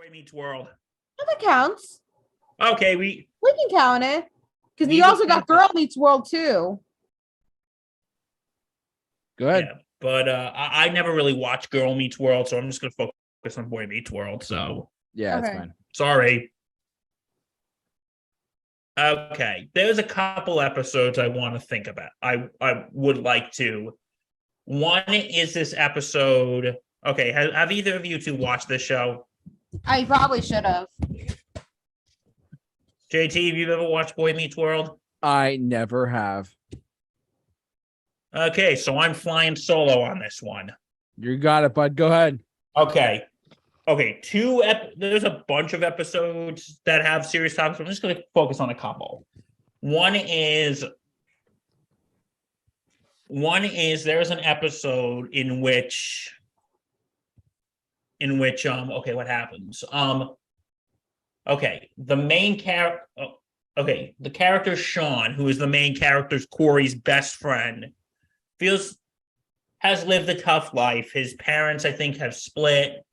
Boy Meets World. Oh, that counts. Okay, We can count it. Because We you also got can- Girl Meets World too. Go ahead. yeah, but I never really watched Girl Meets World, so I'm just gonna focus on Boy Meets World. So Yeah, that's Okay. fine. sorry. Okay, there's a couple episodes I want to think about. I would like to. One is this episode. Okay, have either of you two watched this show? I probably should have. JT, have you ever watched Boy Meets World? I never have. Okay, so I'm flying solo on this one. You got it, bud. Go ahead. Okay. There's a bunch of episodes that have serious topics. I'm just going to focus on a couple. One is there's an episode in which okay, what happens? Okay, the main character the character Sean, who is the main character's Corey's best friend, has lived a tough life. His parents, I think, have split.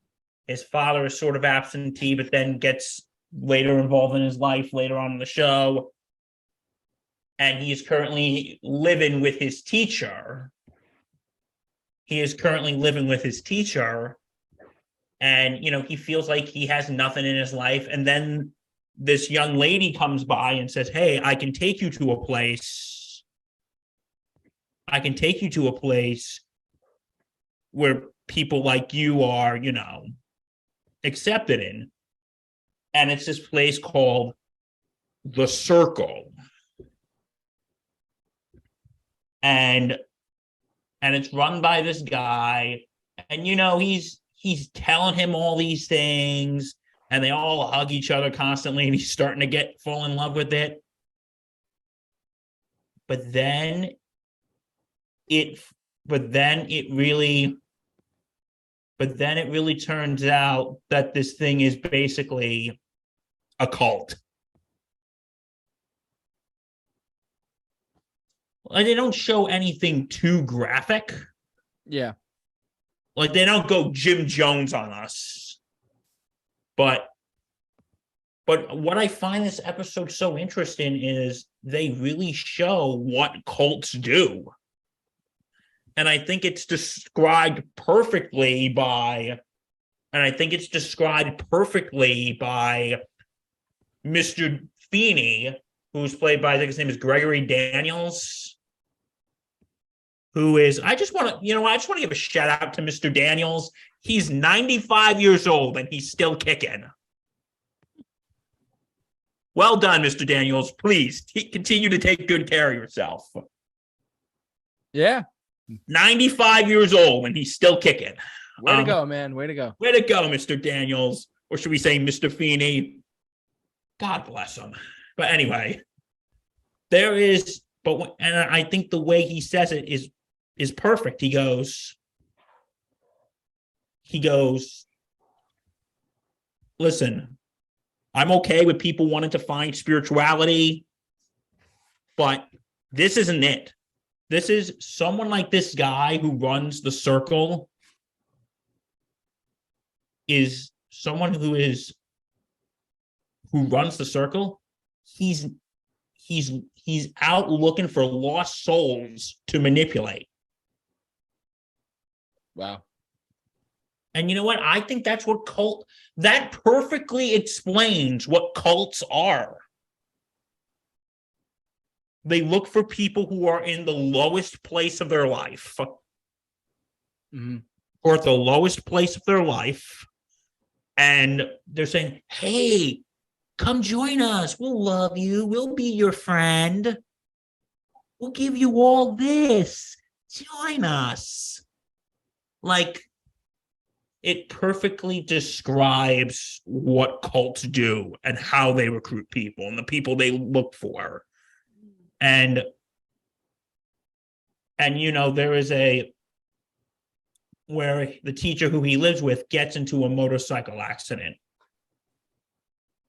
His father is sort of absentee, but then gets later involved in his life later on in the show. And he is currently living with his teacher. And, he feels like he has nothing in his life. And then this young lady comes by and says, hey, I can take you to a place where people like you are, accepted in. And it's this place called The Circle. And it's run by this guy. And, he's telling him all these things, and they all hug each other constantly, and he's starting to fall in love with it. But then it really turns out that this thing is basically a cult. Like, they don't show anything too graphic. Yeah. Like, they don't go Jim Jones on us. But what I find this episode so interesting is they really show what cults do. And I think it's described perfectly by Mr. Feeney, who's played by, I think his name is Gregory Daniels, who is, I just want to give a shout out to Mr. Daniels. He's 95 years old and he's still kicking. Well done, Mr. Daniels. Please continue to take good care of yourself. Yeah. 95 years old and he's still kicking. Way to go, man. Way to go. Way to go, Mr. Daniels. Or should we say Mr. Feeney? God bless him. But anyway, and I think the way he says it is perfect. He goes, listen, I'm okay with people wanting to find spirituality, but this isn't it. This is someone like this guy who runs the circle is someone who runs the circle. He's out looking for lost souls to manipulate. Wow. And you know what? I think that perfectly explains what cults are. They look for people who are in the lowest place of their life. Mm-hmm. Or at the lowest place of their life. And they're saying, hey, come join us. We'll love you. We'll be your friend. We'll give you all this. Join us. Like, it perfectly describes what cults do and how they recruit people and the people they look for. And there is where the teacher who he lives with gets into a motorcycle accident.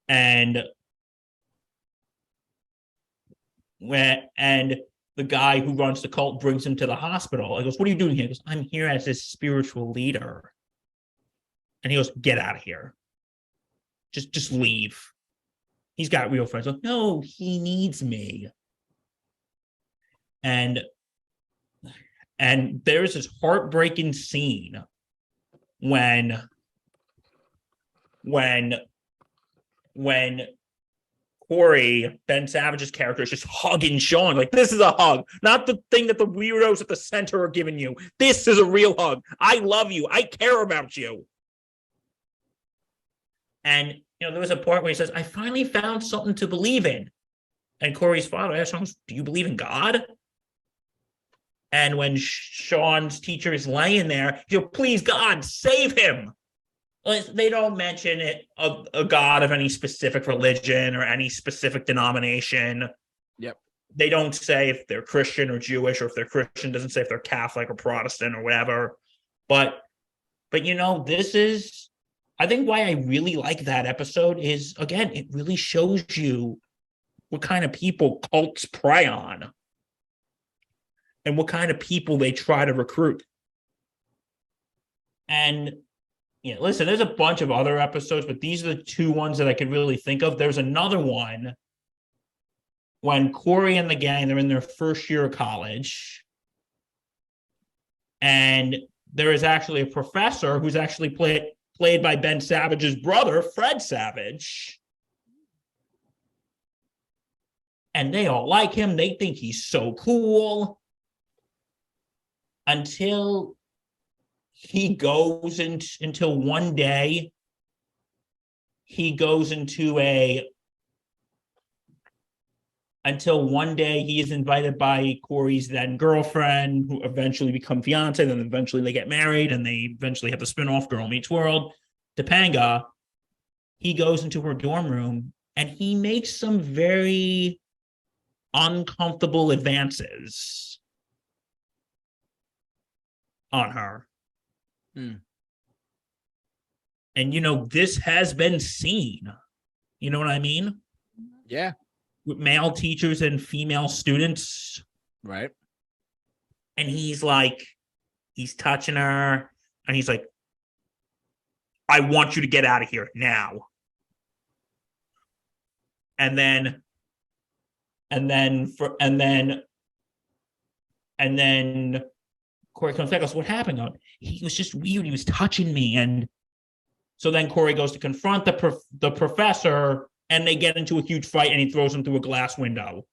And the guy who runs the cult brings him to the hospital. He goes, what are you doing here? He goes, I'm here as his spiritual leader. And he goes, get out of here. Just leave. He's got real friends. Like, no, he needs me. And there's this heartbreaking scene when Corey, Ben Savage's character, is just hugging Sean. Like, this is a hug, not the thing that the weirdos at the center are giving you. This is a real hug. I love you. I care about you. And, there was a part where he says, I finally found something to believe in. And Corey's father asks Sean, do you believe in God? And when Sean's teacher is laying there, he'll, please, God, save him. They don't mention it, a God of any specific religion or any specific denomination. Yep. They don't say if they're Christian or Jewish, or if they're Christian, doesn't say if they're Catholic or Protestant or whatever. But this is, I think why I really like that episode is, again, it really shows you what kind of people cults prey on and what kind of people they try to recruit. And listen, there's a bunch of other episodes, but these are the two ones that I could really think of. There's another one when Corey and the gang, they're in their first year of college. And there is actually a professor who's actually played by Ben Savage's brother, Fred Savage. And they all like him. They think he's so cool. Until he goes until one day he is invited by Corey's then girlfriend, who eventually become fiance, then eventually they get married, and they eventually have the spinoff Girl Meets World, Topanga. He goes into her dorm room and he makes some very uncomfortable advances on her. And this has been seen. You know what I mean? Yeah. With male teachers and female students. Right. And he's touching her, and he's like, I want you to get out of here now. And then Corey comes back and goes, what happened? He was just weird. He was touching me. And so then Corey goes to confront the professor, and they get into a huge fight, and he throws him through a glass window.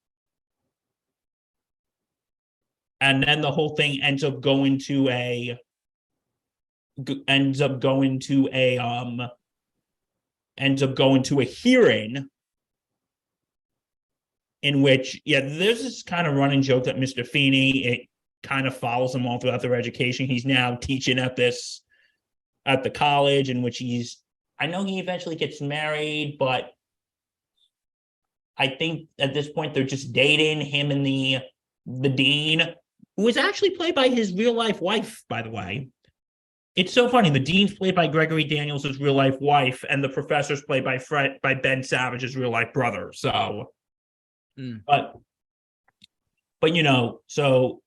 And then the whole thing ends up going to a hearing in which, there's this kind of running joke that Mr. Feeney, it kind of follows them all throughout their education. He's now teaching at the college in which I know he eventually gets married, but I think at this point they're just dating, him and the dean, who is actually played by his real life wife, by the way. It's so funny. The dean's played by Gregory Daniels' real life wife, and the professor's played by Ben Savage's real life brother. So, but so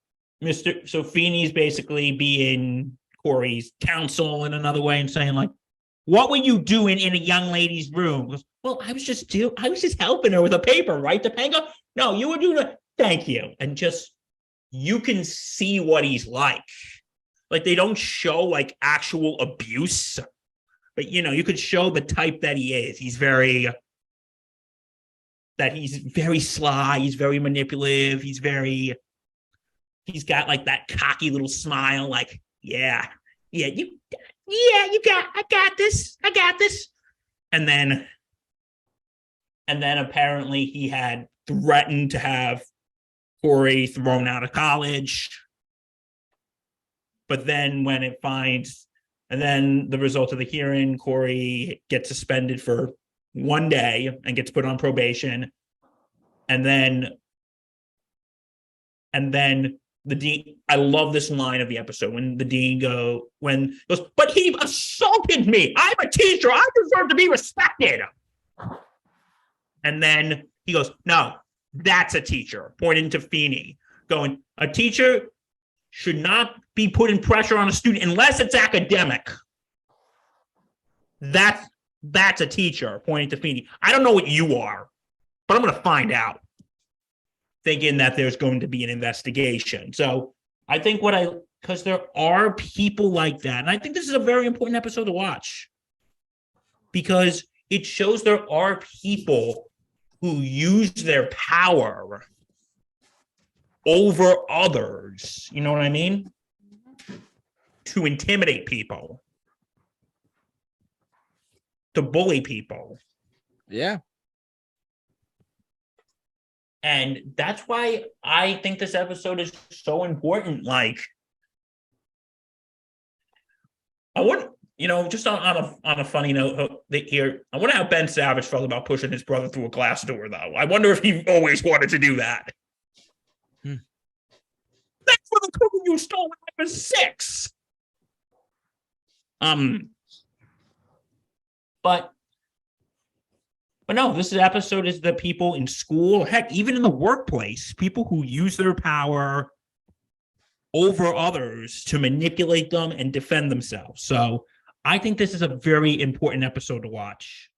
Feeney's basically being Corey's counsel in another way and saying, like, what were you doing in a young lady's room? Goes, well, I was just helping her with a paper, right, Topanga? No, you were doing it. Thank you. And just, you can see what he's like. Like, they don't show like actual abuse, but you could show the type that he is. He's very sly. He's very manipulative. He's got like that cocky little smile, like, I got this. And then apparently he had threatened to have Corey thrown out of college. But then the result of the hearing, Corey gets suspended for 1 day and gets put on probation. And then the dean, I love this line of the episode when the dean goes, but he assaulted me. I'm a teacher. I deserve to be respected. And then he goes, no, that's a teacher, pointing to Feeney, going, a teacher should not be putting pressure on a student unless it's academic. That's That's a teacher, pointing to Feeny. I don't know what you are, but I'm going to find out. Thinking that there's going to be an investigation. So I think because there are people like that. And I think this is a very important episode to watch. Because it shows there are people who use their power over others. You know what I mean? To intimidate people. To bully people. Yeah. And that's why I think this episode is so important. Like, I wouldn't, just on a funny note here, I wonder how Ben Savage felt about pushing his brother through a glass door, though. I wonder if he always wanted to do that. That's for the cookie you stole when I was 6. But no, this episode is the people in school, heck, even in the workplace, people who use their power over others to manipulate them and defend themselves. So I think this is a very important episode to watch.